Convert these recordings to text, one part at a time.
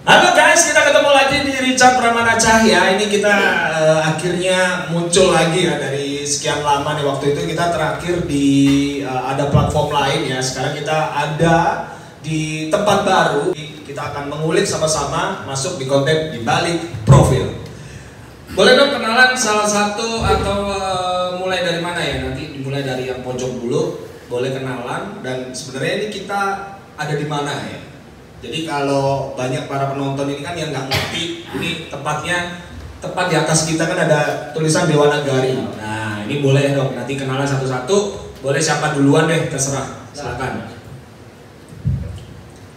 Halo guys, kita ketemu lagi di Richard Pramana Cahya. Ini kita akhirnya muncul lagi ya dari sekian lama nih. Waktu itu kita terakhir di ada platform lain ya. Sekarang kita ada di tempat baru. Kita akan mengulik sama-sama masuk di konten di balik profil. Boleh dong kenalan salah satu atau mulai dari mana ya? Nanti dimulai dari yang pojok dulu. Boleh kenalan dan sebenarnya ini kita ada di mana ya? Jadi kalau banyak para penonton ini kan yang nggak ngerti, ini tepatnya tepat di atas kita kan ada tulisan Dewa Nagari. Nah ini boleh dong nanti kenalan satu-satu. Boleh siapa duluan deh, terserah. Silakan.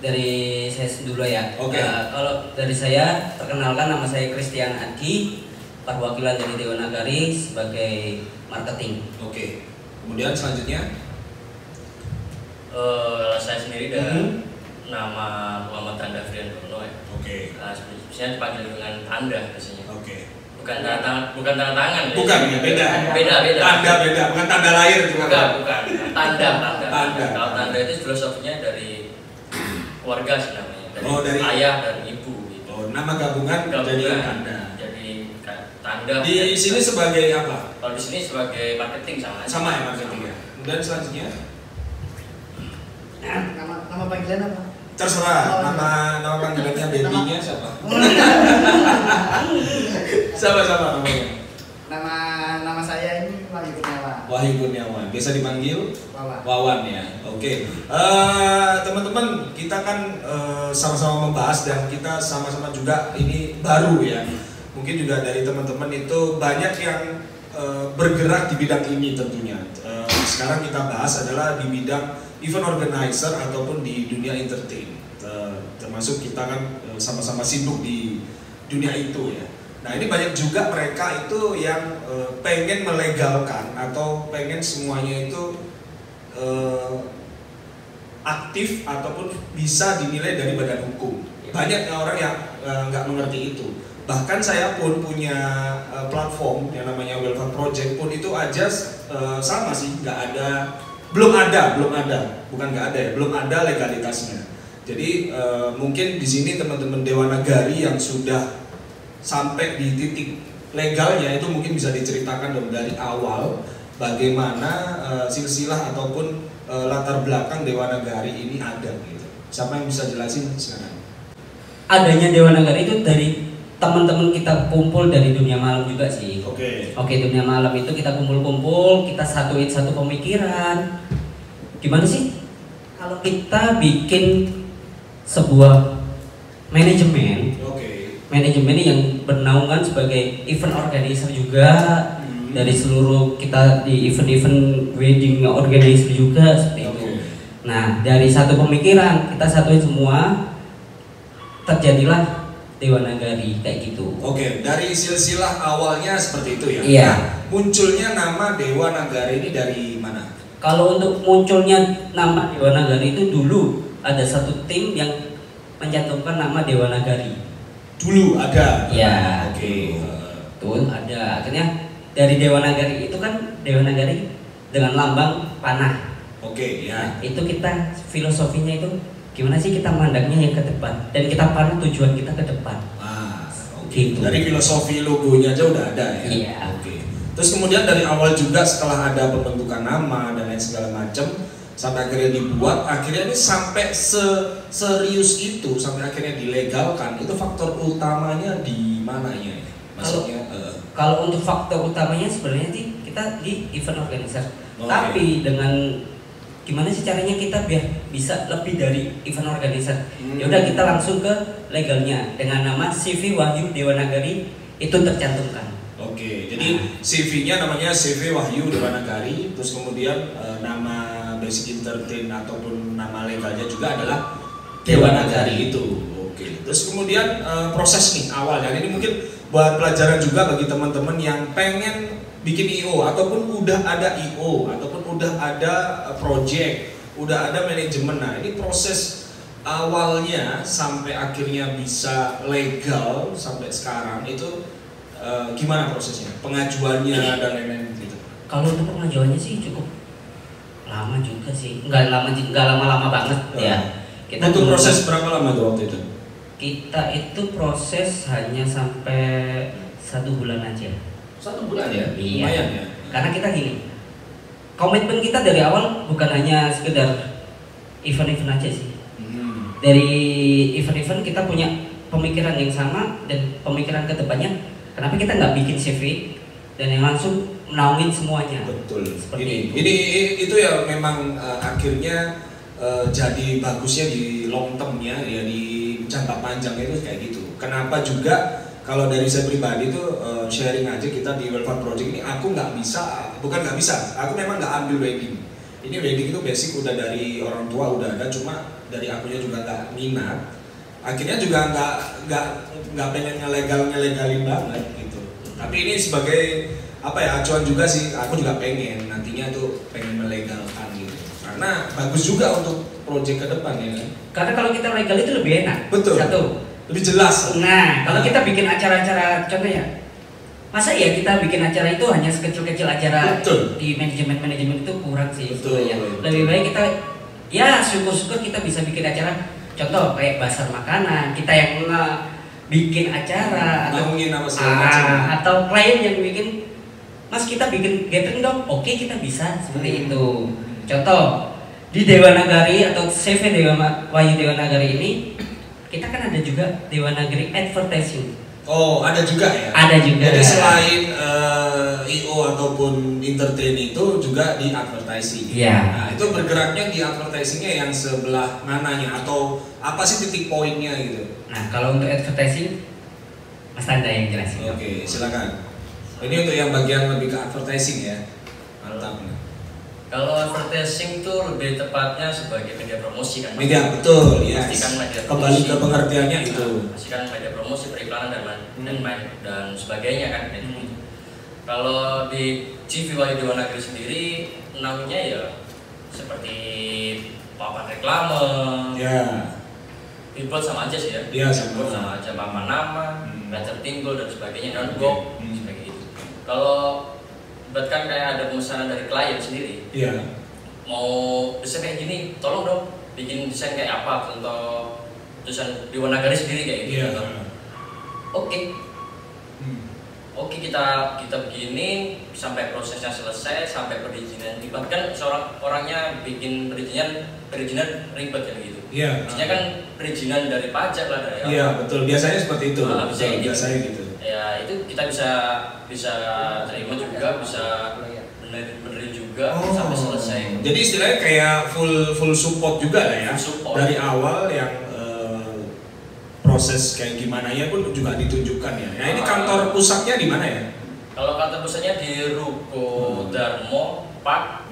Dari saya dulu ya. Oke. Kalau dari saya, perkenalkan nama saya Christian Adki, perwakilan dari Dewa Nagari sebagai marketing. Oke. Kemudian selanjutnya. Saya sendiri dan nama Muhammad Tanda Frian Dono ya. Oke. Sebenarnya dipanggil dengan Tanda biasanya. Oke. Bukan tanda tangan. Bukan ya, beda. Beda. Tanda beda, bukan tanda lahir juga. Bukan. Tanda. Tanda. Kalau tanda itu filosofinya dari keluarga sih namanya. Dari ayah dan ibu. Gitu. Oh, nama gabungan jadi Tanda. Jadi Tanda. Di sini sebagai apa? Kalau di sini sebagai marketing sama. Sama ya marketing ya. Kemudian selanjutnya. Nama panggilan apa? Terserah, nama panggilannya babynya siapa? Siapa namanya? Nama saya ini Wahyu Kurniawan. Wahyu Kurniawan, biasa dipanggil Wawan. Wawan ya. Oke. Teman-teman, kita kan sama-sama membahas dan kita sama-sama juga ini baru ya. Mungkin juga dari teman-teman itu banyak yang bergerak di bidang ini tentunya. Sekarang kita bahas adalah di bidang event organizer ataupun di dunia entertain. Termasuk kita kan sama-sama sibuk di dunia itu ya. Nah ini banyak juga mereka itu yang pengen melegalkan atau pengen semuanya itu aktif ataupun bisa dinilai dari badan hukum. Banyak orang yang nggak mengerti itu. Bahkan saya pun punya platform yang namanya Welfare Project pun itu aja sama sih, belum ada, bukan nggak ada ya, belum ada legalitasnya. Jadi mungkin di sini teman-teman Dewa Nagari yang sudah sampai di titik legalnya itu mungkin bisa diceritakan dong dari awal bagaimana silsilah ataupun latar belakang Dewa Nagari ini ada gitu. Siapa yang bisa jelasin sekarang? Adanya Dewa Nagari itu dari teman-teman kita kumpul dari dunia malam juga sih. Oke, dunia malam itu kita kumpul-kumpul, kita satuin satu pemikiran. Gimana sih kalau kita bikin sebuah manajemen yang bernaungan sebagai event organizer juga, dari seluruh kita di event wedding organizer juga seperti itu. Nah dari satu pemikiran kita satuin semua, terjadilah Dewa Nagari kayak gitu. Oke, dari silsilah awalnya seperti itu ya. Iya. Nah, munculnya nama Dewa Nagari ini dari mana? Kalau untuk munculnya nama Dewa Nagari itu dulu ada satu tim yang mencantumkan nama Dewa Nagari. Dulu ada. Iya. Oke. Betul, ada. Akhirnya dari Dewa Nagari itu kan Dewa Nagari dengan lambang panah. Oke, ya. Nah, itu kita filosofinya itu gimana sih kita mandangnya yang ke depan dan kita panah tujuan kita ke depan. Oke. Gitu. Dari filosofi logonya aja udah ada ya. Iya. Oke. Terus kemudian dari awal juga setelah ada pembentukan nama dan lain segala macam sampai akhirnya dibuat, akhirnya ini sampai serius itu sampai akhirnya dilegalkan, itu faktor utamanya di mananya? Maksudnya kalau untuk faktor utamanya sebenarnya sih kita di event organizer. Tapi dengan gimana sih caranya kita biar bisa lebih dari event organizer? Ya udah kita langsung ke legalnya dengan nama CV Wahyu Dewa Nagari itu tercantumkan. Oke, jadi CV-nya namanya CV Wahyu Dewa Nagari, terus kemudian nama Basic Entertain ataupun nama legalnya juga adalah Dewa Nagari itu. Oke, terus kemudian proses nih awal, dan ini mungkin buat pelajaran juga bagi teman-teman yang pengen bikin IO ataupun udah ada IO ataupun udah ada project, udah ada manajemen. Nah ini proses awalnya sampai akhirnya bisa legal sampai sekarang itu gimana prosesnya, pengajuannya dan lain-lain gitu. Kalau untuk pengajuannya sih cukup lama juga sih, nggak lama-lama banget ya. Kita butuh proses berapa lama tuh waktu itu? Kita itu proses hanya sampai 1 bulan aja. 1 bulan ya? Iya. Lumayan ya. Karena kita gini, komitmen kita dari awal bukan hanya sekedar event-event aja sih. Dari event-event kita punya pemikiran yang sama dan pemikiran kedepannya. Kenapa kita nggak bikin CV dan yang langsung menaungin semuanya? Betul. Seperti Ini itu ya memang akhirnya jadi bagusnya di long termnya ya, di jangka panjang itu kayak gitu. Kenapa juga kalau dari saya pribadi tuh sharing aja, kita di Welfare Project ini aku nggak bisa, bukan nggak bisa, aku memang nggak ambil wedding. Ini wedding itu basic udah dari orang tua udah ada, cuma dari akunya juga nggak minat. Akhirnya juga nggak pengen ngelegalin banget gitu. Tapi ini sebagai apa ya, acuan juga sih, aku juga pengen nantinya tuh pengen melegalkan gitu. Karena bagus juga untuk project ke depan ya kan. Karena kalau kita legal itu lebih enak. Betul. Satu. Lebih jelas. Nah, kalau kita bikin acara-acara, contohnya, masa ya kita bikin acara itu hanya sekecil-kecil acara. Betul. Di manajemen itu kurang sih. Betul. Sebenarnya. Lebih baik kita, ya syukur-syukur kita bisa bikin acara. Contoh kayak bazar makanan, kita yang bikin acara Ngomongin apa segala macam. atau klien yang bikin, Mas kita bikin gathering dong, oke kita bisa seperti itu. Contoh di Dewa Nagari atau CV Wahyu Dewa Nagari ini, kita kan ada juga Dewa Nagari Advertising. Oh, ada juga ya? Ada juga. Jadi selain IO ataupun entertain itu juga di advertising. Iya. Nah, itu bergeraknya di advertisingnya yang sebelah mananya atau apa sih titik poinnya gitu? Nah, kalau untuk advertising, Mas Tanda yang jelasin. Oke, silakan. Ini untuk yang bagian lebih ke advertising ya. Mantap. Kalau advertising itu lebih tepatnya sebagai media promosi kan. Media, betul, ya. Pastikan media promosi. Kembali ke pengertiannya itu. Pastikan media promosi, periklanan dan sebagainya kan. Kalau di CV Wahyu Dewa Nagari sendiri namanya ya seperti papan reklame. Ya. Billboard sama aja sih ya. Iya, sama. Billboard sama aja, papan nama, banner tinggul dan sebagainya, downbox sebagai itu. Kalau bahkan kayak ada pemesanan dari klien sendiri. Iya. Mau desain kayak gini, tolong dong bikin desain kayak apa, contoh desain Dewa Nagari sendiri kayak gitu. Iya. Oke. Oke, kita begini sampai prosesnya selesai, sampai perizinan. Bahkan seorang orangnya bikin perizinan ribet kan gitu. Iya. Biasanya kan perizinan dari pajak lah dari. Iya, betul. Biasanya seperti itu. Biasanya gitu. Ya itu kita bisa terima juga, bisa benerin juga sampai selesai. Jadi istilahnya kayak full support juga lah ya. Support. Dari awal yang proses kayak gimana ya pun juga ditunjukkan ya. Nah ini kantor pusatnya di mana ya? Kalau kantor pusatnya di Ruko Darmo Park,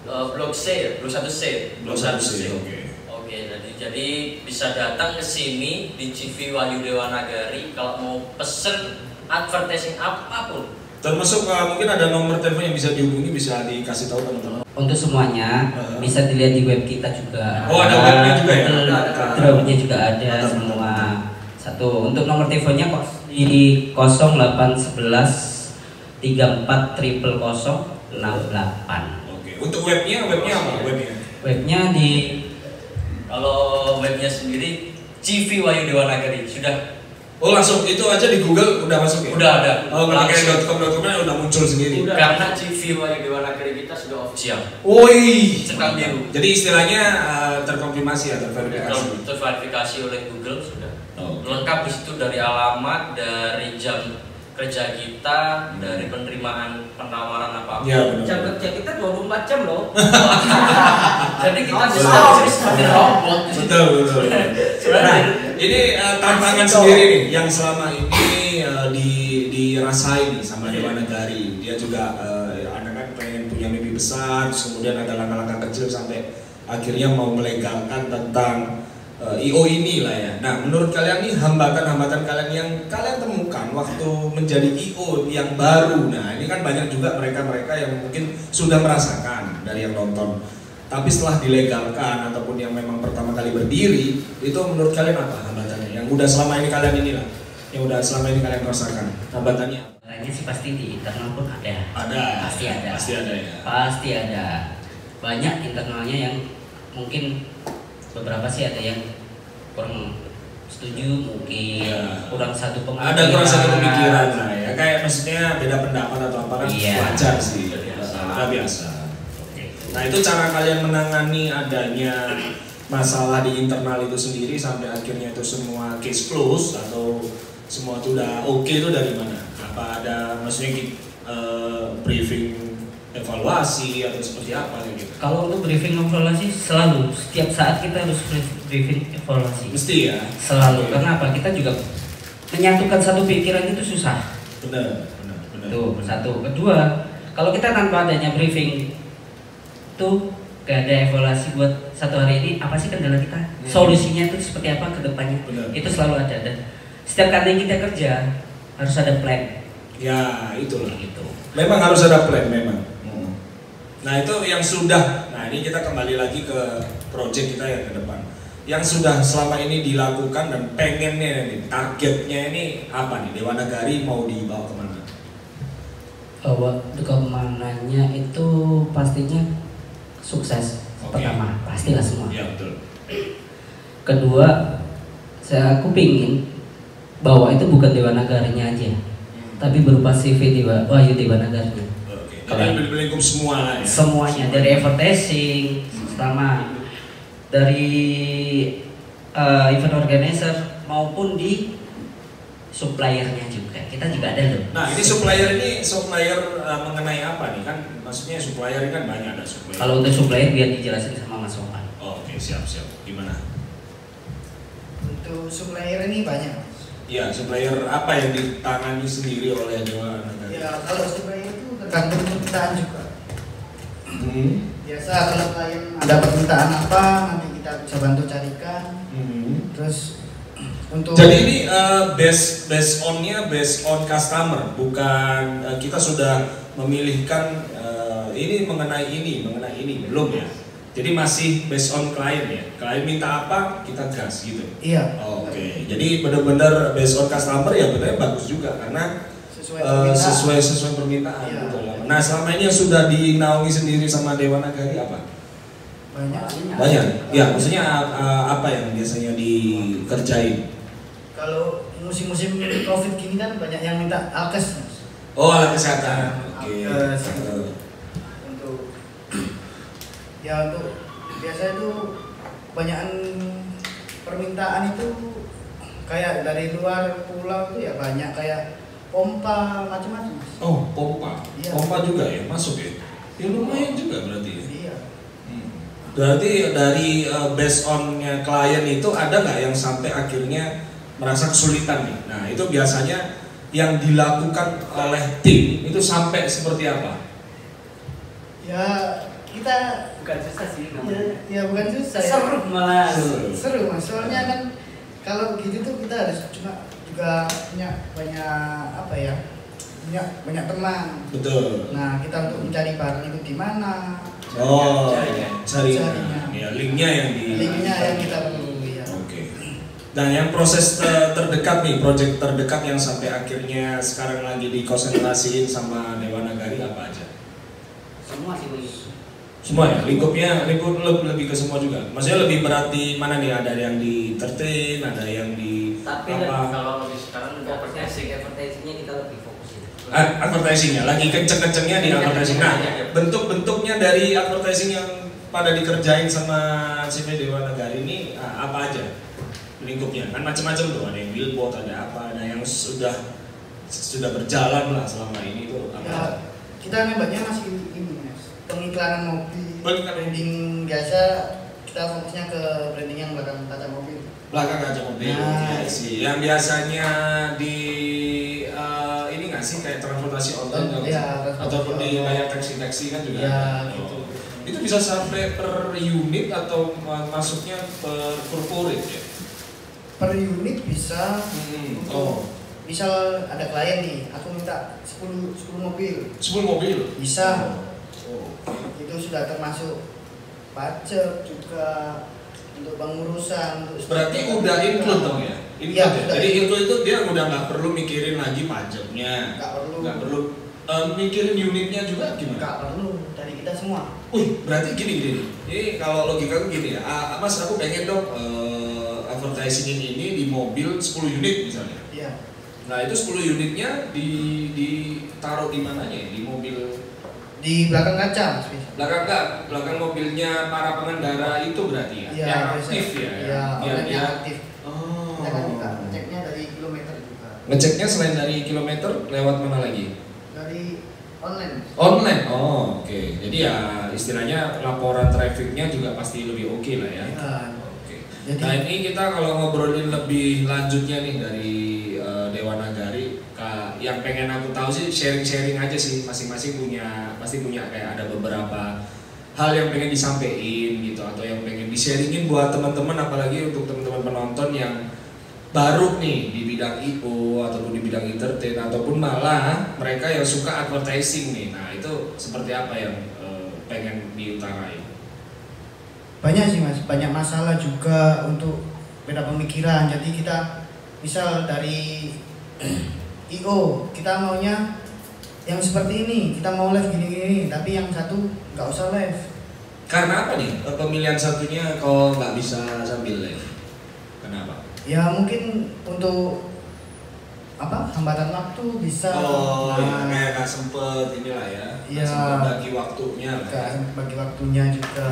Blok C, Blok 1C. Blok 1C. Oke, jadi bisa datang ke sini di CV Wahyu Dewa Nagari kalau mau pesen advertising apapun. Termasuk mungkin ada nomor telepon yang bisa dihubungi, bisa dikasih tahu teman-teman. Untuk semuanya bisa dilihat di web kita juga. Oh, ada webnya juga ya? Webnya juga ada semua. Satu, untuk nomor teleponnya di 0811 34 000 68. Oke. Untuk webnya apa? Webnya di, kalau webnya sendiri CV Wahyu Dewa Nagari sudah. Oh langsung itu aja di Google udah masuk ya? Udah ada. Oh pakai .com.com-nya udah muncul sendiri. Karena CV Wahyu Dewa Nagari kita sudah official. Woi. Centang biru. Jadi istilahnya terkonfirmasi ya, terverifikasi. Terverifikasi oleh Google sudah. Oh. Lengkap di situ dari alamat, dari jam kerja kita, dari penerimaan penawaran apa-apa. Ya, jam kerja kita 24 jam loh. Jadi kita bisa seperti betul. robot. Betul. Nah, ini tantangan sendiri nih yang selama ini dirasain nih sama Dewa Nagari. Dia juga anak kan pengen punya mimpi besar, terus kemudian ada langkah-langkah kecil sampai akhirnya mau melegalkan tentang IO ini lah ya. Nah, menurut kalian nih hambatan-hambatan kalian yang kalian temukan waktu menjadi IO yang baru. Nah, ini kan banyak juga mereka-mereka yang mungkin sudah merasakan dari yang nonton. Tapi setelah dilegalkan ataupun yang memang pertama kali berdiri, itu menurut kalian apa hambatannya? Yang udah selama ini kalian inilah, yang udah selama ini kalian rasakan. Hambatannya apa? Hambatannya sih pasti di internal pun ada. Ada. Pasti ada. Pasti ada ya. Pasti ada. Banyak internalnya yang mungkin beberapa sih ada yang kurang setuju, mungkin Iya. kurang satu pemikiran. Ada kurang satu pemikiran lah ya, kayak maksudnya beda pendapat atau apa kan Iya. wajar sih, udah biasa. Nah itu cara kalian menangani adanya masalah di internal itu sendiri sampai akhirnya itu semua case close atau semua itu udah oke itu dari mana? Apa ada maksudnya briefing evaluasi atau seperti apa gitu? Kalau untuk briefing evaluasi selalu setiap saat kita harus briefing evaluasi. Mesti ya. Selalu. Oke. Karena apa? Kita juga menyatukan satu pikiran itu susah. Benar. Tuh, satu. Kedua, kalau kita tanpa adanya briefing tuh gak ada evaluasi buat satu hari ini apa sih kendala kita, solusinya itu seperti apa ke depannya. Benar. Itu selalu ada dan setiap kali kita kerja harus ada plan. Ya itulah. Gitu. Memang harus ada plan memang. Nah itu yang sudah, nah ini kita kembali lagi ke project kita yang ke depan. Yang sudah selama ini dilakukan dan pengennya nih, targetnya ini apa nih? Dewa Nagari mau dibawa kemana? Kemananya itu pastinya sukses. Oke. Pertama, pastilah semua. Ya betul. Kedua, aku pingin bahwa itu bukan Dewa Nagarinya aja, tapi berupa CV Wahyu Dewa Nagarinya. Oke. Jadi berlingkup semua lah ya. Semuanya dari advertising, sama dari event organizer maupun di suppliernya juga. Kita juga ada loh. Nah ini supplier mengenai apa nih kan? Maksudnya supplier ini kan banyak ada supplier. Kalau untuk supplier biar dijelasin sama Mas Sopan. Oh, oke siap. Gimana? Untuk supplier ini banyak. Iya supplier apa yang ditangani sendiri oleh Dewa Nagari? Ya kalau supplier itu tergantung permintaan juga. Biasa kalau klien ada permintaan apa nanti kita bisa bantu carikan. Terus untuk Jadi ini based on customer, bukan kita sudah memilihkan ini mengenai ini belum ya. Jadi masih based on klien ya. Klien minta apa kita gas gitu. Iya. Oke. Jadi benar-benar based on customer ya benar bagus juga karena sesuai permintaan. Iya. Gitu. Nah selama ini yang sudah dinaungi sendiri sama Dewa Nagari apa? Banyak. Ya maksudnya apa yang biasanya dikerjain? Kalau musim-musim COVID gini kan banyak yang minta alkes. Oh alat kesehatan. Oke. Alkes. Untuk biasa itu kebanyakan permintaan itu kayak dari luar pulau itu ya banyak kayak pompa macam-macam. Oh pompa. Iya. Pompa juga ya masuk ya. Ya lumayan juga berarti ya. Iya. Berarti dari based on-nya klien itu ada nggak yang sampai akhirnya merasa kesulitan nih? Nah itu biasanya yang dilakukan oleh tim itu sampai seperti apa? Ya kita Bukan susah sih ya bukan susah. Seru malah. Seru mas. Soalnya kan kalau gitu tuh kita harus juga punya banyak apa ya? Banyak teman. Betul. Nah kita untuk mencari barang itu di mana? Oh, Carinya. ya linknya yang Linknya yang kita perlu ya. Oke. Dan yang proses terdekat nih, project terdekat yang sampai akhirnya sekarang lagi dikonsentrasiin sama Dewa Nagari apa aja? Semua sih Bos. Semua ya, lingkupnya lebih ke semua juga. Maksudnya lebih berat di mana nih? Ada yang di entertain, ada yang di Tapi apa? Kalau lebih sekarang advertisingnya kita lebih fokusin. Advertisingnya lagi kenceng-kencengnya di advertising. Nah, bentuk-bentuknya dari advertising yang pada dikerjain sama CV Dewa Nagari ini apa aja lingkupnya? Kan macam-macam tuh, ada yang billboard, ada apa, ada yang sudah berjalan lah selama ini tuh apa? Ya, kita nembaknya masih ini mas, pengiklanan mobil, Pengiklanan. branding biasa. Kita fokusnya ke branding yang belakang kaca mobil. Belakang kaca mobil, Nah, ya sih. Yang biasanya di ini nggak sih kayak transportasi online Iya, ataupun di online. kayak taksi-taksi kan juga. Ya, ada. gitu. Itu bisa sampai per unit atau masuknya per corporate ya? Per unit bisa. Untuk Oh, misal ada klien nih, aku minta 10 mobil. 10 mobil. Bisa. Oh. Itu sudah termasuk pajak juga untuk pengurusan. Untuk Berarti udah include dong ya? Include Iya, ya? udah. Jadi include itu dia udah nggak perlu mikirin lagi pajaknya, Nggak perlu. Mikirin unitnya juga gimana? Nggak perlu dari kita semua. Wih, berarti gini nih. Ini kalau logika aku gini ya, Mas aku pengen dong advertising ini di mobil 10 unit misalnya. Iya. Nah itu 10 unitnya ditaruh di mananya ya? Di mobil? Di belakang kaca, Mas. Belakang mobilnya para pengendara itu berarti ya? Iya, yang aktif ya? Iya, orang yang aktif. Oh. Kita kan juga ngeceknya dari kilometer juga. Ngeceknya selain dari kilometer lewat mana lagi? Dari online. Online? Oh oke. Jadi ya istilahnya laporan trafficnya juga pasti lebih oke lah ya? Iya. Oke. Jadi, Nah ini kita kalau ngobrolin lebih lanjutnya nih dari Dewa Nagari, yang pengen aku tahu sih sharing-sharing aja sih, masing-masing pasti punya kayak ada beberapa hal yang pengen disampaikan gitu atau yang pengen di-sharingin buat teman-teman, apalagi untuk teman-teman penonton yang baru nih di bidang IO ataupun di bidang entertain ataupun malah mereka yang suka advertising nih. Nah itu seperti apa yang pengen diutarain? banyak sih Mas, banyak masalah juga untuk beda pemikiran. Jadi kita misal dari IO kita maunya yang seperti ini, kita mau live gini-gini, tapi yang satu nggak usah live. Karena apa nih pemilihan satunya kalau nggak bisa sambil live? Kenapa? Ya mungkin untuk apa, hambatan waktu bisa. Oh ya, kayak nggak sempet inilah ya, Iya. nggak sempet bagi waktunya lah ya. Nggak bagi waktunya juga.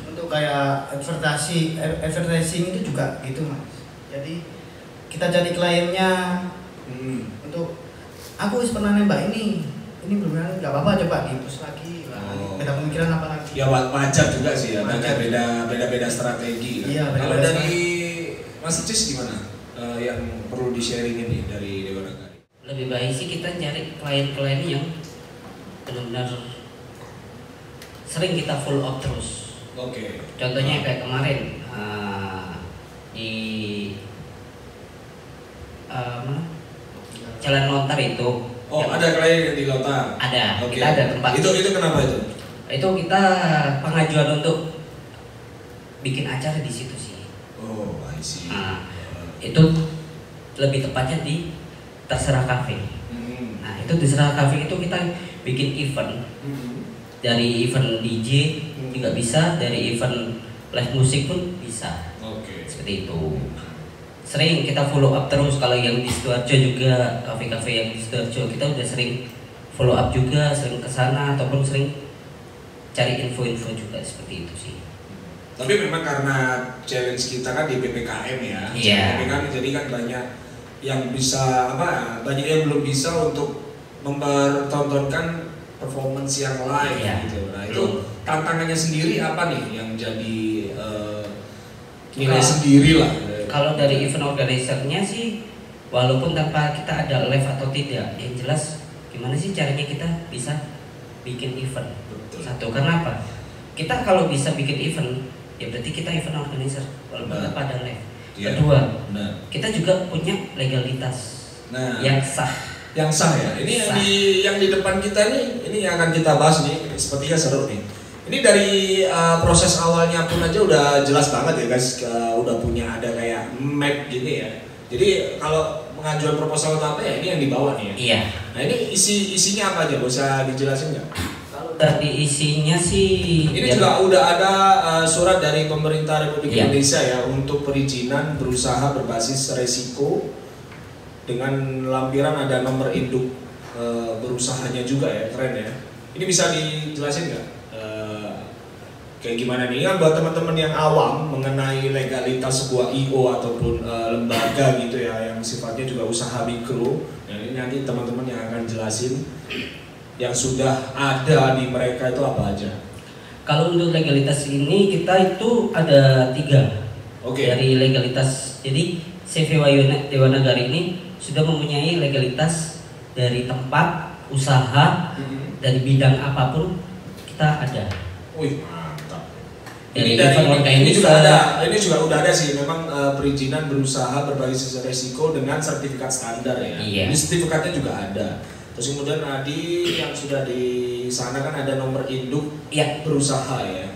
Untuk kayak advertising itu juga gitu Mas. Jadi kita jadi kliennya. Untuk aku pernah nembak ini benar-benar nggak apa-apa, coba dihapus lagi. Oh. Beda pemikiran apa lagi? Ya wajar juga sih ya, Wajar. beda strategi kan. Iya, Kalau beda-beda dari Mas Cis gimana? Yang perlu di-sharingin nih dari Dewa Nagari? Lebih baik sih kita cari klien-klien yang benar-benar sering kita full up terus. Oke. Contohnya kayak kemarin di mana? Jalan Lontar itu. Oh yang ada klien yang di Lontar? ada. Oke. Kita ada tempat. Itu kenapa itu? Itu kita pengajuan untuk bikin acara di situ sih. Oh, I see. Nah, itu lebih tepatnya di Terserah Cafe. Nah, itu Terserah Cafe itu kita bikin event. Dari event DJ juga bisa, dari event live musik pun bisa. Oke. Seperti itu. Sering kita follow up terus. Kalau yang di Sidoarjo juga, kafe-kafe yang di Sidoarjo kita udah sering follow up juga, sering kesana ataupun sering cari info-info juga, seperti itu sih. Tapi memang karena challenge kita kan di PPKM ya. Iya. PPKM jadi kan banyak yang bisa banyak yang belum bisa untuk mempertontonkan performance yang live gitu. Nah itu tantangannya sendiri apa nih yang jadi nilai sendiri lah. Kalau dari event organizer-nya sih, walaupun tanpa kita ada live atau tidak, yang jelas gimana sih caranya kita bisa bikin event. Betul. Satu, karena apa? Kita kalau bisa bikin event, ya berarti kita event organizer, walaupun tanpa ada live. Iya. Kedua, Nah. kita juga punya legalitas yang sah. Yang sah ya. Ini Sah. yang di depan kita nih, ini yang akan kita bahas nih. Sepertinya seru nih. Ini dari proses awalnya pun aja udah jelas banget ya guys. Udah punya ada kayak map gini ya. Jadi kalau pengajuan proposal atau apa ya, ini yang dibawa nih ya. Iya. Nah ini isinya apa aja? Bisa dijelasin nggak? Kalau dari isinya sih, Ini juga udah ada surat dari pemerintah Republik Iya. Indonesia ya untuk perizinan berusaha berbasis resiko, dengan lampiran ada nomor induk berusahanya juga ya, keren ya. Ini bisa dijelasin nggak? Kayak gimana nih? Ini kan buat teman-teman yang awam mengenai legalitas sebuah IO ataupun lembaga gitu ya, yang sifatnya juga usaha mikro. Nah ini nanti teman-teman yang akan jelasin yang sudah ada di mereka itu apa aja. kalau untuk legalitas ini kita itu ada 3. Oke. Dari legalitas, jadi CV Dewa Nagari ini sudah mempunyai legalitas dari tempat usaha, dari bidang apapun kita ada. Wih mantap. Dari Ini juga ada. Ini juga udah ada sih. Memang perizinan berusaha berbasis resiko dengan sertifikat standar ya. Iya. Ini sertifikatnya juga ada. Terus kemudian Adi yang sudah di sana kan ada nomor induk berusaha ya.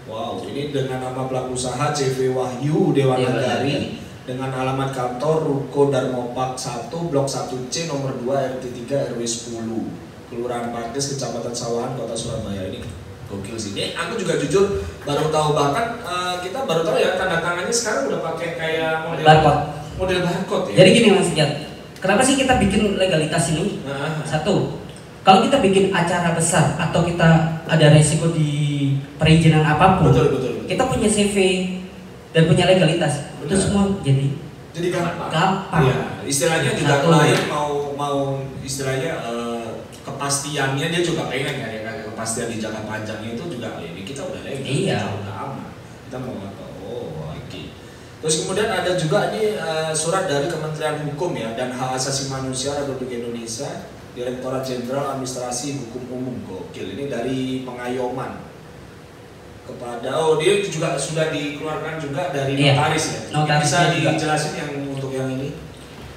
Wow, ini dengan nama pelaku usaha CV Wahyu Dewa Nagari dengan alamat kantor Ruko Darmopak 1 Blok 1C nomor 2 RT 3 RW 10 Kelurahan Pakis Kecamatan Sawahan Kota Surabaya. Ini gokil sih. Ini aku juga jujur baru tahu, bahkan kita baru tahu ya tanda tangannya sekarang udah pakai kayak model barcode ya. Jadi gini Mas Jat, kenapa sih kita bikin legalitas ini? Satu, kalau kita bikin acara besar atau kita ada resiko di perizinan apapun, betul. kita punya CV dan punya legalitas, itu semua jadi gampang. Ya, istilahnya juga klien mau istilahnya kepastiannya dia juga pengen kan ya, kepastian di jangka panjangnya itu juga ini kita udah legal, kita udah aman, kita mau apa? Oh, oke. Terus kemudian ada juga ini surat dari Kementerian Hukum ya dan Hak Asasi Manusia Republik Indonesia, Direktorat Jenderal Administrasi Hukum Umum, gokil. Ini dari pengayoman kepada dia juga sudah dikeluarkan juga dari notaris ya. Notaris bisa juga. dijelasin yang untuk yang ini?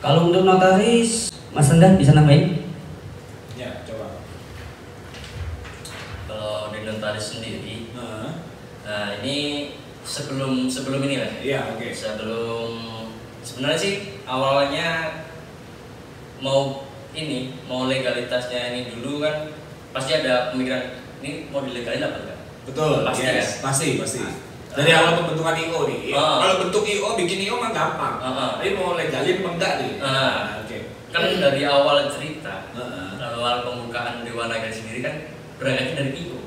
Kalau untuk notaris, Mas Anda bisa nambahin? Ya, coba. Kalau di notaris sendiri, nah ini sebelum ini Mas. Iya, oke. Sebelum sebenarnya sih awalnya mau legalitasnya ini dulu kan pasti ada pemikiran ini mau dilegalin apa enggak? Betul, pasti yes, pasti. Dari awal pembentukan IO nih. Kalau bentuk IO, bikin IO mah gampang. Tapi mau legalin apa enggak nih? Oke. Kan dari awal cerita, awal pembukaan Dewa Nagari sendiri kan berangkatnya dari IO.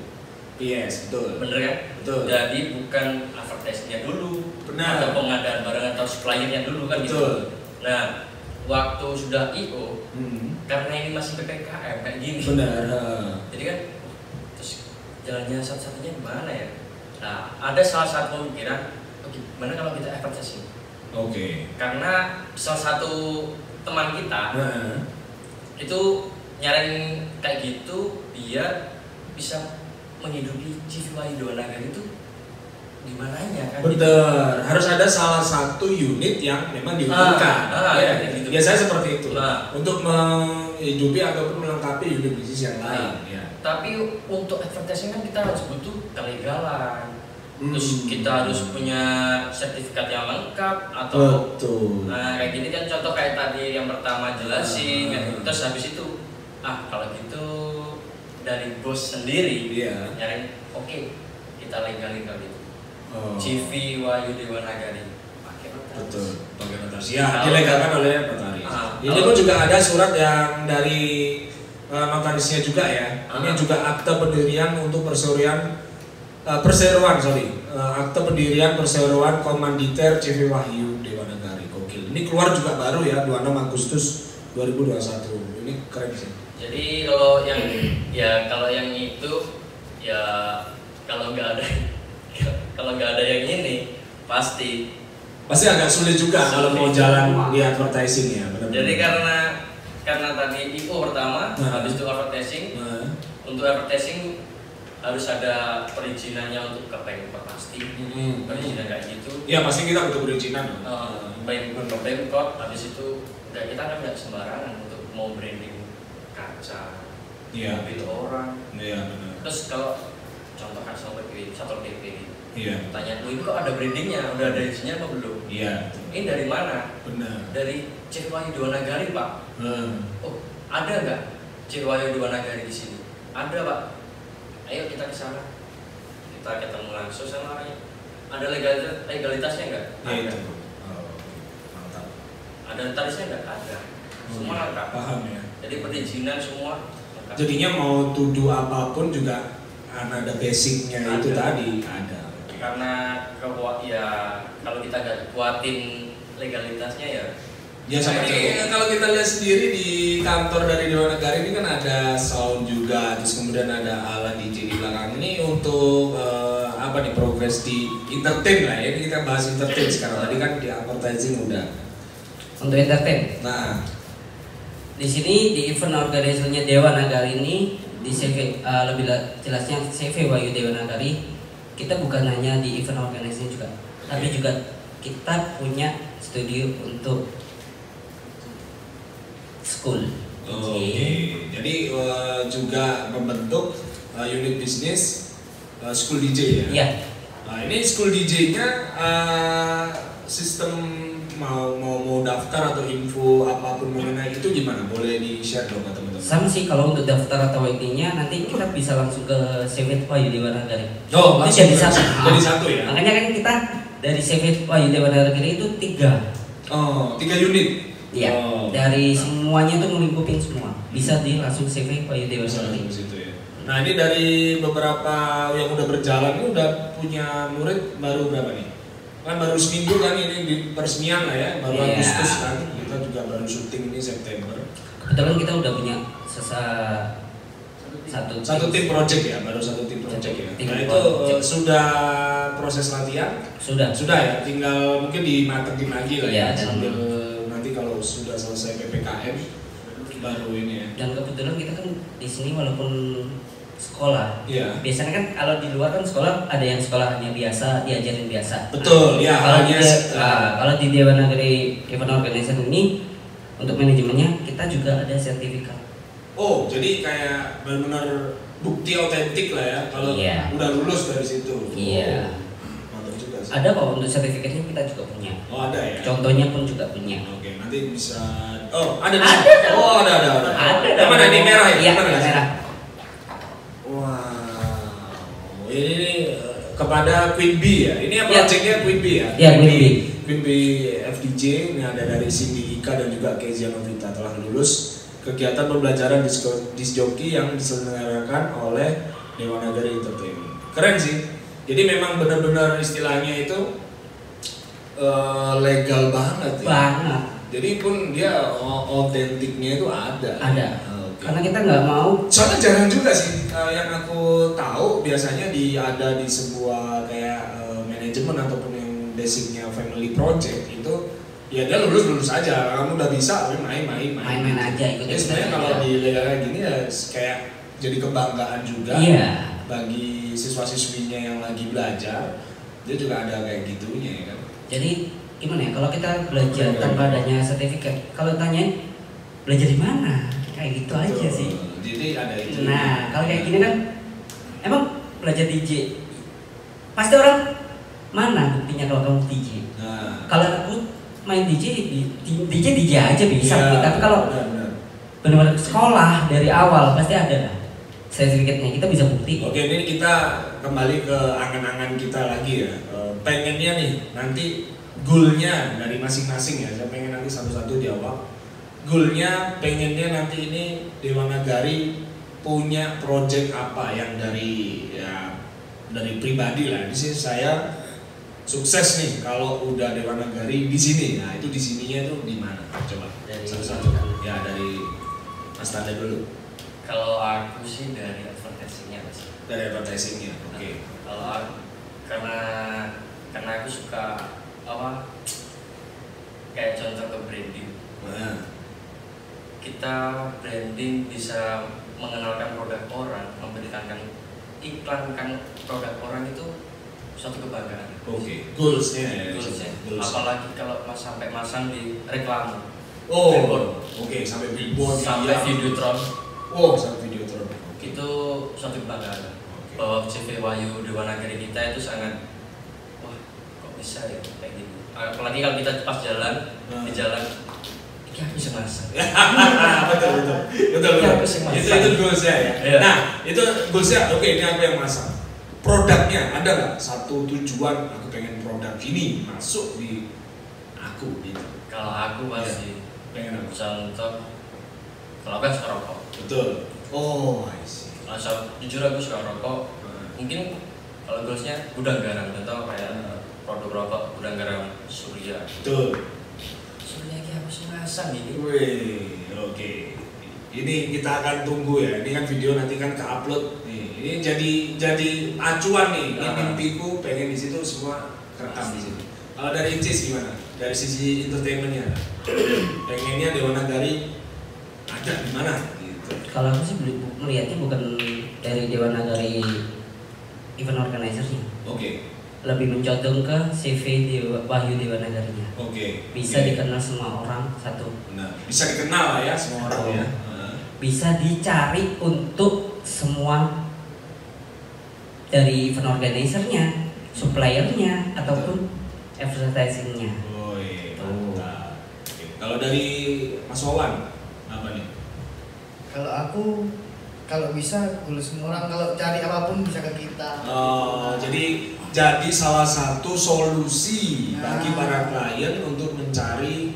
Yes, betul. Bener kan? Betul. Jadi bukan advertise-nya dulu, Benar. atau pengadaan barang atau suppliernya dulu kan Betul. gitu. Nah, waktu sudah IO, karena ini masih PPKM kayak gini. Benar. Jadi kan jalannya satu-satunya gimana ya? Nah, ada salah satu pemikiran, gimana kalau kita advertising? Oke. Karena salah satu teman kita itu nyaranin kayak gitu biar bisa menghidupi CV Wahyu Dewa Nagari itu gimananya kan? Betul. Harus ada salah satu unit yang memang dibutuhkan. Gitu. Biasanya seperti itu. Nah, untuk menghidupi ataupun melengkapi unit bisnis yang lain. Ya. Tapi untuk advertising kan kita harus butuh kelegalan. Terus kita harus punya sertifikat yang lengkap atau nah kayak gini kan contoh kayak tadi yang pertama jelasin kan. Terus habis itu kalau gitu dari bos sendiri nyari kita legalin kali itu. CV Wahyu Dewa Nagari pakai notaris. Betul, pakai notaris. Ya, dilegalkan oleh notaris. Ini pun juga ada surat yang dari notarisnya juga ya. Ini juga akte pendirian untuk akte pendirian perseroan komanditer CV Wahyu Dewa Nagari. Gokil. Ini keluar juga baru ya, 26 Agustus 2021. Ini keren sih. Jadi kalau yang itu ya kalau nggak ada yang ini pasti agak sulit juga kalau mau jalan di advertising ya. Benar-benar. Jadi karena tadi IO pertama, habis itu advertising. Untuk advertising harus ada perizinannya untuk ke Pemkot pasti. Perizinan kayak gitu. Ya pasti kita butuh perizinan. Pemkot, habis itu kita kan nggak sembarangan untuk mau branding kaca, mobil orang. Iya benar. Terus kalau contoh kaca Satpol PP gitu. Iya. Tanya, ini kok ada brandingnya, udah ada izinnya apa belum? Iya. Ini dari mana? Benar. Dari CV Wahyu Dewa Nagari Pak. Oh, ada nggak CV Wahyu Dewa Nagari di sini? Ada Pak. Ayo kita ke sana. Kita ketemu langsung sama orangnya. Ada legalitasnya nggak? Ada. Mantap. Ada notarisnya nggak? Ada. Semua lengkap. Paham ya. Jadi perizinan semua lengkap. Jadinya mau tuduh apapun juga ada basicnya itu tadi ada. Karena kalau kita nggak kuatin legalitasnya ya seperti kalau kita lihat sendiri di kantor dari Dewa Nagari ini kan ada sound juga, terus kemudian ada alat DJ di belakang ini untuk progres di entertain lah ya. Ini kita bahas entertain sekarang, tadi kan di advertising udah untuk entertain. Nah, di sini di event organisasinya Dewa Nagari ini di CV lebih jelasnya CV Wahyu Dewa Nagari. Kita bukan hanya di event organisasi juga, tapi juga kita punya studio untuk school. Jadi juga membentuk unit bisnis school DJ ya. Iya. Nah, ini school DJ-nya sistem mau daftar atau info apapun mengenai itu gimana? Boleh di-share dong ke teman-teman. Sama sih kalau untuk daftar atau intinya nanti kita bisa langsung ke CV Wahyu Dewa Nagari. Oh, itu jadi satu. Jadi satu ya. Makanya kan kita dari CV Wahyu Dewa Nagari itu 3. Oh, 3 unit. Iya. Oh. Dari semuanya tuh melingkupin semua. Bisa di langsung CV Wahyu Dewa Nagari. Ya. Nah, ini dari beberapa yang udah berjalan ini udah punya murid baru berapa nih? Kan baru seminggu kan ini di peresmian lah ya, baru Agustus kan. Kita juga baru syuting ini September. Kebetulan kita udah punya satu tim project ya, baru satu tim project ya. Tim Nah itu project. Sudah proses latihan? Sudah ya, tinggal mungkin dimatengin lagi lah ya, sambil nanti kalau sudah selesai PPKM baru ini ya. Dan kebetulan kita kan di sini walaupun sekolah, biasanya kan kalau di luar kan sekolah ada yang sekolahnya biasa, diajarin biasa. Betul, ya. Kalau di Dewa Nagari Event Organization ini untuk manajemennya kita juga ada sertifikat. Oh, jadi kayak benar-benar bukti otentik lah ya kalau udah lulus dari situ. Iya. Mantap juga sih. Ada kok untuk sertifikatnya kita juga punya. Oh, ada ya. Contohnya pun juga punya. Oke, nanti bisa. Oh, ada. Ada. Oh, ada. Ada. Mana ini merah ya? Iya, merah. Wow, ini kepada Queen Bee ya. Ini projectnya Queen Bee ya. Iya, Queen Bee FDJ ini ada dari Cindy Ika dan juga Kezia Novita telah lulus kegiatan pembelajaran disc jockey yang diselenggarakan oleh Dewa Nagari Entertainment. Keren sih. Jadi memang benar-benar istilahnya itu legal banget ya. Banget. Jadi pun dia otentiknya itu ada. Ada. Karena kita nggak mau. Soalnya jarang juga sih yang aku tahu biasanya ada di sebuah kayak manajemen ataupun yang basicnya family project itu ya dia lulus aja, kamu udah bisa main aja ikut. Jadi sebenarnya kalau di legal kayak gini ya kayak jadi kebanggaan juga bagi siswa-siswinya yang lagi belajar, dia juga ada kayak gitunya ya kan. Jadi gimana ya kalau kita belajar tanpa adanya sertifikat, kalau tanyain belajar di mana? Kayak gitu aja sih. Jadi ada itu. Nah, kalau kayak gini kan emang belajar DJ. Pasti orang mana buktinya kalau kamu DJ? Nah. Kalau aku main DJ aja bisa. Tapi kalau benar-benar sekolah dari awal pasti ada lah sertifikatnya, kita bisa bukti. Oke, ini kita kembali ke angan-angan kita lagi ya. Pengennya nih nanti goalnya dari masing-masing ya. Saya pengen nanti satu-satu jawab. Goalnya pengennya nanti ini Dewa Nagari punya project apa yang dari pribadi lah. Di sini saya sukses nih kalau udah Dewa Nagari di sini. Nah itu di sininya itu di mana? Coba dari satu-satu. Ya dari Mas Tanda dulu. Kalau aku sih dari advertisingnya Mas. Dari advertisingnya. Oke. Kalau aku karena aku suka apa? Kayak contoh ke branding. Kita branding bisa mengenalkan produk orang, memberikan iklankan produk orang itu suatu kebanggaan. Oke. Goalsnya. Apalagi kalau sampai masang di reklame. Oh. Oke. Sampai billboard. Sampai videotron. Oh, sampai videotron. Itu suatu kebanggaan. Bahwa CV Wahyu Dewa Nagari kita itu sangat kok bisa ya kayak gitu. Apalagi kalau kita pas jalan di jalan. Ya bisa masak. Betul. Itu goalsnya ya. Nah, itu goalsnya. Oke, ini aku yang masak. Produknya ada nggak satu tujuan aku pengen produk ini masuk di aku gitu. Kalau aku pasti pengen aku contoh. Kalau aku kan suka rokok. Betul. Oh, I see. Jujur aku suka rokok. Mungkin kalau goalsnya gudang garam, contoh kayak produk rokok gudang garam Surya. Betul. Masang ini. Wih, oke. Ini kita akan tunggu ya. Ini kan video nanti kan ke-upload nih. Ini jadi acuan nih. Ini mimpiku pengen di situ semua kerekam di sini. Kalau dari Incis gimana? Dari sisi entertainmentnya, pengennya Dewa Nagari ada di mana? Gitu. Kalau aku sih melihatnya bukan dari Dewa Nagari event organizer-nya. Oke. Lebih mencodong ke CV Wahyu Dewa Nagarinya. Oke. Bisa dikenal semua orang satu. Nah, bisa dikenal lah ya semua orang ya. Bisa dicari untuk semua dari event organizer-nya, supplier-nya ataupun advertising-nya. Oh iya. Kalau dari Mas Wawan apa nih? Kalau aku kalau bisa semua orang kalau cari apapun bisa ke kita. Oh, jadi salah satu solusi bagi para klien untuk mencari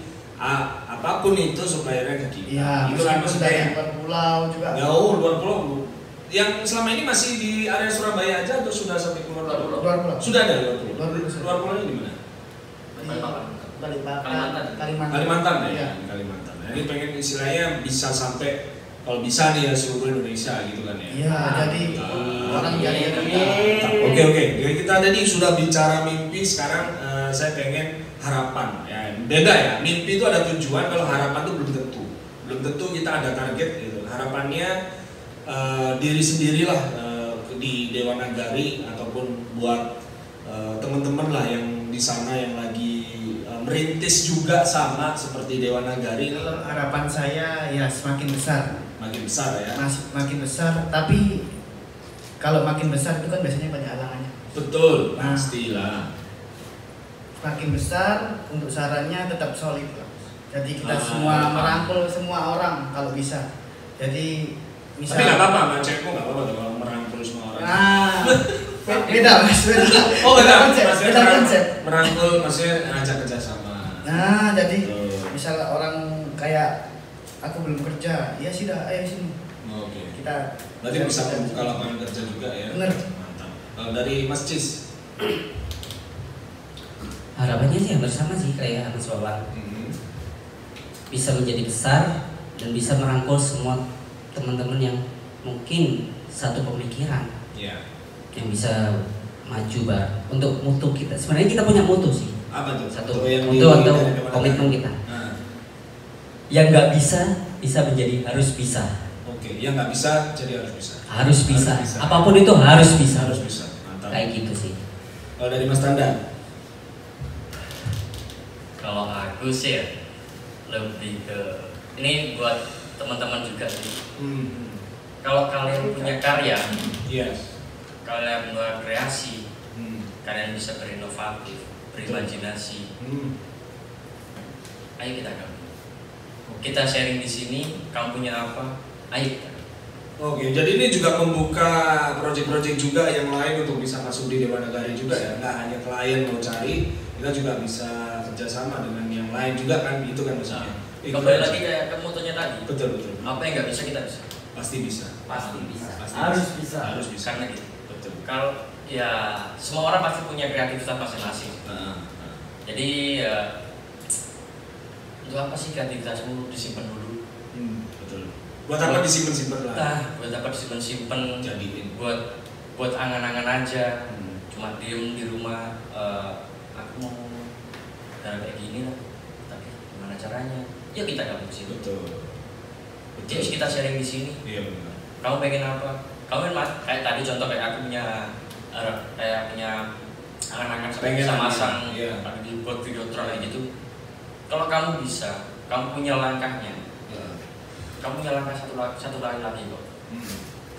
apapun itu supaya ke kita. Iya, itu kan maksudnya dari luar pulau juga. Jauh luar pulau. Yang selama ini masih di area Surabaya aja atau sudah sampai keluar pulau? Luar pulau. Sudah ada luar pulau. Luar pulau. Luar pulau di mana? Kalimantan ya. Iya. Di Kalimantan. Nah, ini pengen istilahnya bisa sampai kalau bisa nih ya seluruh Indonesia gitu kan ya. Iya, jadi orang jadi Oke. Jadi kita tadi sudah bicara mimpi, sekarang saya pengen harapan. Ya, beda ya. Mimpi itu ada tujuan, kalau harapan itu belum tentu. Belum tentu kita ada target gitu. Harapannya diri sendirilah di Dewa Nagari ataupun buat teman-teman lah yang di sana yang lagi merintis juga sama seperti Dewa Nagari. Harapan saya ya semakin besar. Makin besar ya. Makin besar, tapi kalau makin besar itu kan biasanya banyak halangannya. Betul, pastilah. Semakin besar, untuk sarannya tetap solid lah. Jadi kita semua merangkul semua orang kalau bisa. Jadi tapi nggak apa-apa, Mbak Ceko nggak apa-apa tuh kalau merangkul semua orang. Beda mas, beda. Oh beda konsep. Merangkul maksudnya ngajak kerjasama. Nah jadi misalnya orang kayak aku belum kerja, ya sudah, ayo sini. Oke. Kita berarti bisa membuka lapangan kerja juga ya. Bener. Mantap. Kalau dari Mas Cis, Harapannya sih hampir sama sih kayak Mas Wawan. Bisa menjadi besar dan bisa merangkul semua teman-teman yang mungkin satu pemikiran. Iya. Yang bisa maju untuk mutu kita. Sebenarnya kita punya mutu sih. Apa tuh? Satu mutu atau komitmen kita. Yang nggak bisa menjadi harus bisa. Oke, yang nggak bisa jadi harus bisa. Harus bisa. Apapun itu harus bisa. Harus bisa. Mantap. Kayak gitu sih. Kalau dari Mas Tanda? Kalau aku sih ya, lebih ke ini buat teman-teman juga sih. Kalau kalian punya karya, Yes. kalian punya kreasi, kalian bisa berinovatif, berimajinasi. Ayo kita gabung. Kita sharing di sini, kamu punya apa? Ayo kita. Oke, jadi ini juga membuka proyek-proyek juga yang lain untuk bisa masuk di Dewa Nagari juga ya. Nggak hanya klien mau cari, kita juga bisa kerjasama dengan yang lain juga kan, itu kan maksudnya. Kembali lagi kayak ke motonya tadi. Betul. Apa yang nggak bisa kita bisa. Pasti bisa. Pasti bisa. Harus bisa. Harus bisa. Karena gitu. Betul. Kalau ya semua orang pasti punya kreativitas masing-masing. Jadi untuk apa sih kreativitasmu disimpan dulu? Betul. Buat apa disimpan-simpan lah? Buat apa disimpan-simpan? Jadiin. Buat angan-angan aja. Cuma diem di rumah. Aku mau cara kayak gini lah. Tapi gimana caranya? Ya kita gabung sih. Betul. Jadi kita sharing di sini. Iya benar. Kamu pengen apa? Kamu kayak tadi contoh kayak aku punya angan-angan sampai bisa masang, buat video kayak gitu. Kalau kamu bisa, kamu punya langkahnya. Kamu punya langkah satu lagi kok.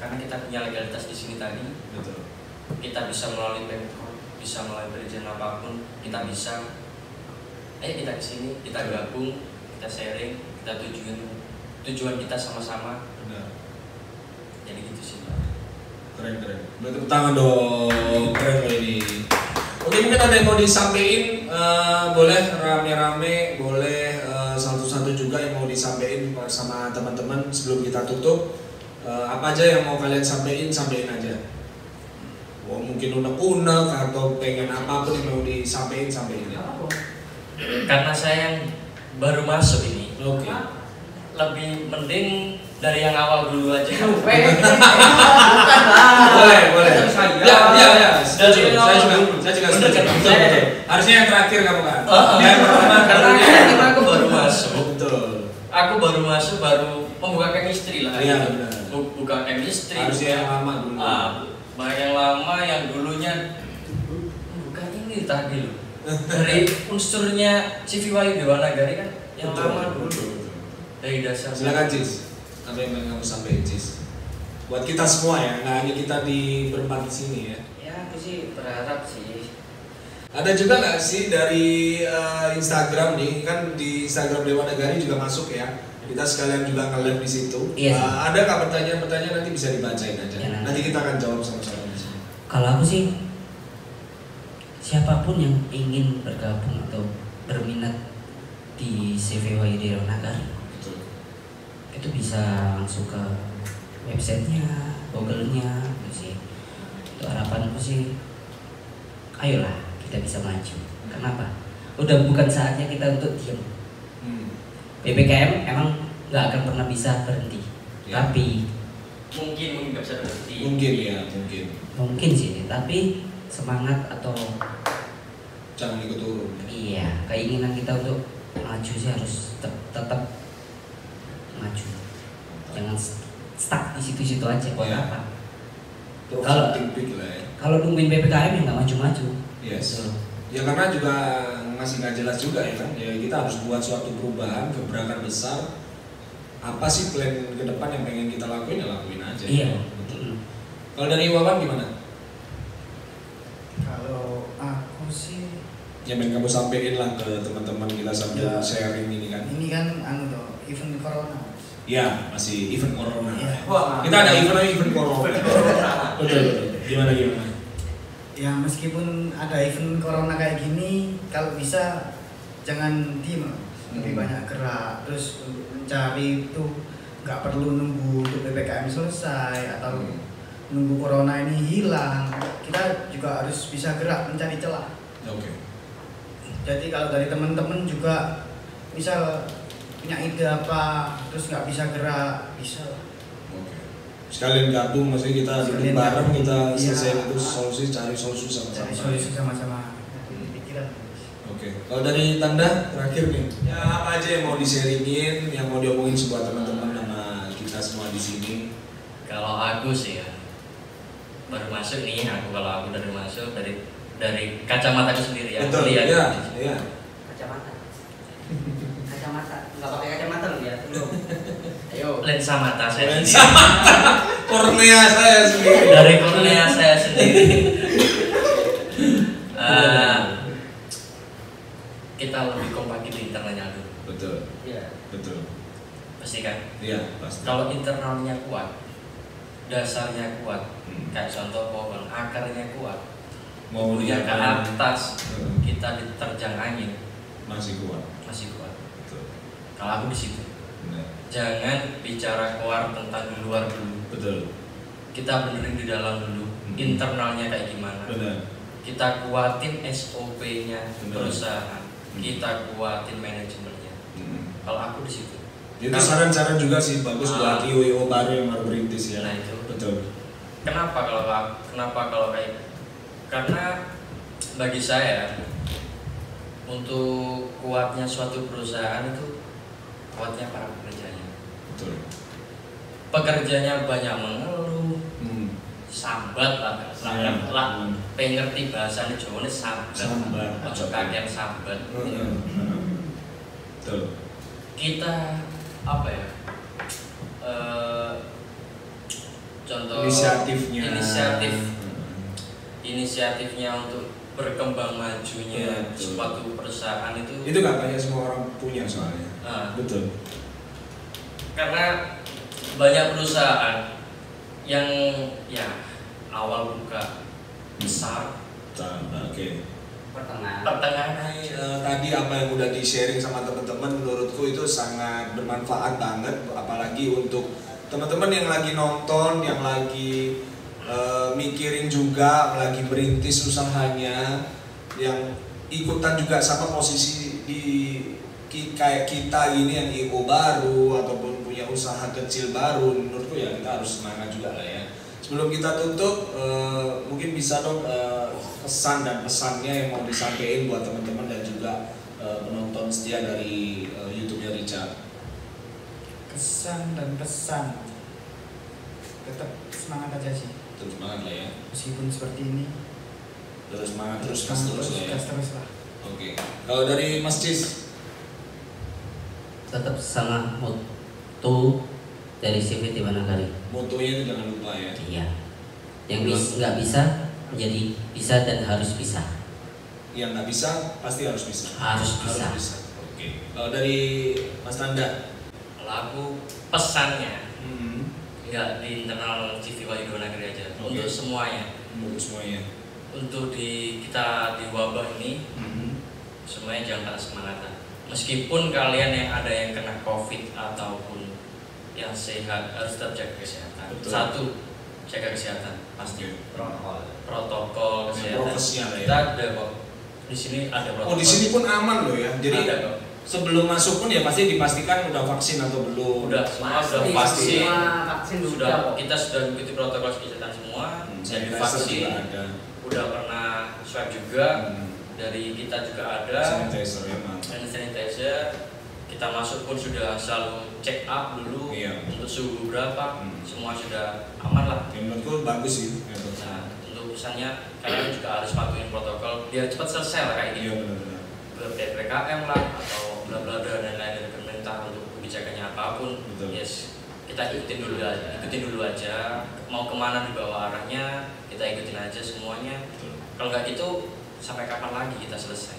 Karena kita punya legalitas di sini tadi. Betul. Kita bisa melalui Pemkot, bisa melalui perizinan apapun, kita bisa. Ayo kita ke sini, kita gabung, kita sharing, kita tujuan kita sama-sama. Benar. Jadi gitu sih. Keren. Boleh tepuk tangan dong. Keren loh ini. Oke, mungkin ada yang mau disampaikan, boleh rame-rame, boleh satu-satu juga yang mau disampaikan sama teman-teman sebelum kita tutup. Apa aja yang mau kalian sampaikan aja. Mungkin unek-unek atau pengen apapun yang mau disampaikan ya. Karena saya yang baru masuk ini, Oke. lebih mending dari yang awal dulu aja. Boleh. Ya. Saya juga setuju. Betul. Harusnya yang terakhir kamu kan. Yang pertama karena aku baru masuk. Betul. Aku baru masuk, baru membuka chemistry lah. Iya benar. Buka chemistry. Harusnya yang lama dulu. Yang lama yang dulunya bukan ini tadi loh. Dari unsurnya CV Wahyu Dewa Nagari kan yang lama dulu. Dari dasar. Silakan Cis. Apa yang pengen kamu sampaikan Cis? Buat kita semua ya, nggak hanya kita di berempat di sini ya. Ya aku sih berharap sih Ada juga nggak sih dari Instagram nih, kan di Instagram Dewa Nagari juga masuk ya. Kita sekalian juga nge-live di situ. Iya. Ada nggak pertanyaan-pertanyaan, nanti bisa dibacain aja. Ya, nanti kita akan jawab sama-sama di sini. Kalau aku sih, siapapun yang ingin bergabung atau berminat di CVY Dewa Nagari, Betul. itu bisa langsung ke websitenya, Google-nya, gitu sih. Itu harapanku sih, ayolah kita bisa maju. Kenapa? Udah bukan saatnya kita untuk diam. PPKM emang nggak akan pernah bisa berhenti, Ya. tapi mungkin nggak bisa berhenti. mungkin sih, tapi semangat atau Jangan ikut turun. iya keinginan kita untuk maju sih harus tetap maju, jangan stuck di situ-situ aja. Buat Ya. apa? Terus Kalau- big lah ya. Kalau nungguin PPKM ya nggak maju-maju. Yes. Gitu. Ya karena juga masih nggak jelas juga ya kan. Ya kita harus buat suatu perubahan, gebrakan besar. Apa sih plan ke depan yang pengen kita lakuin, ya lakuin aja. Iya. Betul. Kalau dari Wawan gimana? Kalau aku sih Yang pengen kamu sampaikan lah ke teman-teman kita sambil Ya. sharing ini kan. ini kan tuh event corona. Ya masih event corona. Iya. Wah, Kita ada event corona. Betul. Gimana? Ya meskipun ada event corona kayak gini, kalau bisa jangan diem, lebih banyak gerak. Terus untuk mencari itu nggak perlu nunggu untuk PPKM selesai atau nunggu corona ini hilang. Kita juga harus bisa gerak mencari celah. Oke. Jadi kalau dari teman-teman juga misal punya ide apa, terus nggak bisa gerak, bisa lah. Oke. Sekalian gabung, maksudnya kita duduk Sekalian bareng, gabung. kita Iya. selesai itu solusi, cari solusi Cari sama-sama. solusi sama-sama. Ini pikiran. Oke. Kalau dari Tanda terakhir nih, ya apa aja yang mau di-sharingin, yang mau diomongin buat teman-teman sama kita semua di sini? Kalau aku sih ya, baru masuk nih, kalau aku dari masuk dari kacamataku sendiri ya. Betul. Lihat. Iya. Iya. Kacamata. Kacamata. Nggak pakai kacamata loh ya. Ayo. Lensa mata saya Lensa sendiri. Kornea saya sendiri. Dari kornea saya sendiri. Kita lebih kompak di internalnya dulu. Betul. Iya. Betul. Pasti kan? Iya, pasti. Kalau internalnya kuat, dasarnya kuat, Hmm. kayak contoh pohon, akarnya kuat, Mau punya ke diapain? atas, Hmm. kita diterjang angin, Masih kuat. masih kuat. Betul. Kalau aku di situ, Benar. jangan bicara keluar tentang di luar dulu. Betul. Kita benerin di dalam dulu, Hmm. internalnya kayak gimana. Benar. Kita kuatin SOP-nya Benar. perusahaan, kita kuatin manajemennya. Kalau aku di situ. Itu saran-saran juga sih bagus buat Ah. IO baru yang baru berintis ya. Nah, itu. Betul. Kenapa kalau kayak? Karena bagi saya untuk kuatnya suatu perusahaan itu kuatnya para pekerjanya. Betul. Pekerjanya banyak mengeluh, sambat lah, pengen ngerti bahasanya Jawa ini sambat. Ojo kakean sambat. Betul. Kita apa ya? Contoh inisiatifnya untuk berkembang majunya Betul. suatu perusahaan itu Nggak kayak semua orang punya soalnya. Betul. karena banyak perusahaan yang ya awal buka besar Oke. pertengahan Tadi apa yang udah di sharing sama teman-teman, menurutku itu sangat bermanfaat banget, apalagi untuk teman-teman yang lagi nonton, yang lagi mikirin juga, lagi merintis usahanya, yang ikutan juga sama posisi di kayak kita ini yang IO baru ataupun punya usaha kecil baru. Menurutku ya kita harus semangat juga lah ya. Sebelum kita tutup, mungkin bisa dong kesan dan pesannya yang mau disampaikan buat teman-teman dan juga penonton setia dari YouTube-nya Richard. Kesan dan pesan, tetap semangat aja sih. Terus semangat lah ya. Meskipun seperti ini, Terus semangat, terus terus lah ya. terus lah. Oke. Kalau dari Mas Cis, Tetap sama moto dari CV Dewa Nagari. motonya itu jangan lupa ya. Iya. Yang nggak bisa menjadi bisa dan harus bisa. yang nggak bisa pasti harus bisa. Harus bisa. Oke. Kalau dari Mas Tanda, Kalau aku pesannya nggak di internal CV Wahyu Nagri aja, untuk semuanya. Untuk semuanya. Untuk kita di wabah ini, semuanya jangan patah semangatan. Meskipun kalian yang ada yang kena COVID ataupun yang sehat, harus tetap jaga kesehatan. Betul. Satu, jaga kesehatan pasti. Protokol kesehatan. Prokesnya lah ya. Kita ada kok. Di sini ada protokol. Oh, di sini pun aman loh ya. Jadi ada kok. sebelum masuk pun ya pasti dipastikan udah vaksin atau belum. Udah, semua Pasti, sudah vaksin. semua vaksin Sudah, kok. kita sudah mengikuti protokol kesehatan semua. Dari Sanitizer vaksin juga ada. udah pernah swab juga. Dari kita juga ada. Sanitizer ya, Mas. Hand sanitizer. Kita masuk pun sudah selalu check up dulu. Iya. Untuk suhu berapa. Semua sudah aman lah. Ya, menurutku bagus sih. Nah, untuk pesannya kalian juga harus patuhin protokol biar cepat selesai lah kayak Iya gitu. benar-benar. PPKM lah atau bla bla bla dan lain-lain dari pemerintah untuk kebijakannya apapun. Betul. Yes, kita ikutin dulu aja. Mau kemana dibawa arahnya, kita ikutin aja semuanya. Betul. Kalau nggak gitu, sampai kapan lagi kita selesai?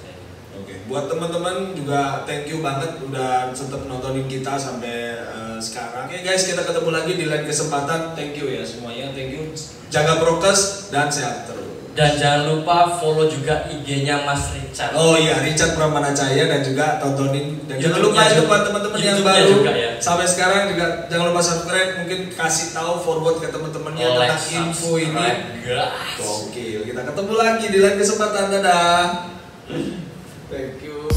Oke, buat teman-teman juga thank you banget udah tetap nontonin kita sampai sekarang. Oke guys, kita ketemu lagi di lain kesempatan. Thank you ya semuanya, thank you. Jaga prokes dan sehat terus. Dan jangan lupa follow juga IG-nya Mas Richard. Oh iya, Richard Pramana Cahya dan juga tontonin dan jangan lupa itu buat teman-teman yang YouTube-nya baru juga ya. sampai sekarang juga jangan lupa subscribe, mungkin kasih tahu forward ke teman-temannya tentang info ini. Guys. Oke, kita ketemu lagi di lain kesempatan. Dadah. Thank you.